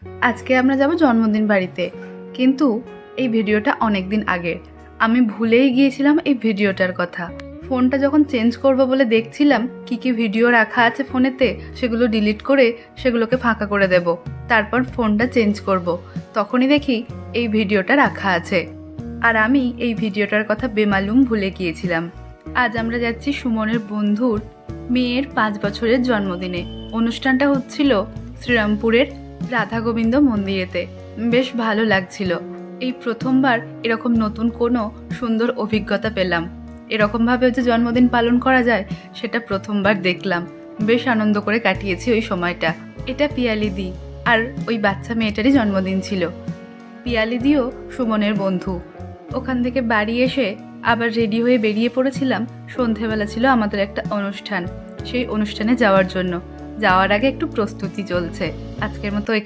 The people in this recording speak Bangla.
আজকে আমরা যাব জন্মদিন বাড়িতে, কিন্তু এই ভিডিওটা অনেক দিন আগের। আমি ভুলেই গিয়েছিলাম এই ভিডিওটার কথা। ফোনটা যখন চেঞ্জ করব বলে দেখছিলাম কি কি ভিডিও রাখা আছে ফোনেতে, সেগুলো ডিলিট করে সেগুলোকে ফাঁকা করে দেব, তারপর ফোনটা চেঞ্জ করব। তখনই দেখি এই ভিডিওটা রাখা আছে, আর আমি এই ভিডিওটার কথা বেমালুম ভুলে গিয়েছিলাম। আজ আমরা যাচ্ছি সুমনের বন্ধুর মেয়ের 5 বছরের জন্মদিনে। অনুষ্ঠানটা হচ্ছিল শ্রীরামপুরের রাধা গোবিন্দ মন্দিরেতে। বেশ ভালো লাগছিল। এই প্রথমবার এরকম নতুন কোনো সুন্দর অভিজ্ঞতা পেলাম। এরকমভাবেও যে জন্মদিন পালন করা যায় সেটা প্রথমবার দেখলাম। বেশ আনন্দ করে কাটিয়েছি ওই সময়টা। এটা পিয়ালিদি, আর ওই বাচ্চা মেয়েটারই জন্মদিন ছিল। পিয়ালিদিও সুমনের বন্ধু। ওখান থেকে বাড়ি এসে আবার রেডি হয়ে বেরিয়ে পড়েছিলাম। সন্ধেবেলা ছিল আমাদের একটা অনুষ্ঠান, সেই অনুষ্ঠানে যাওয়ার জন্য। যাওয়ার আগে একটু প্রস্তুতি চলছে। আজকের মতো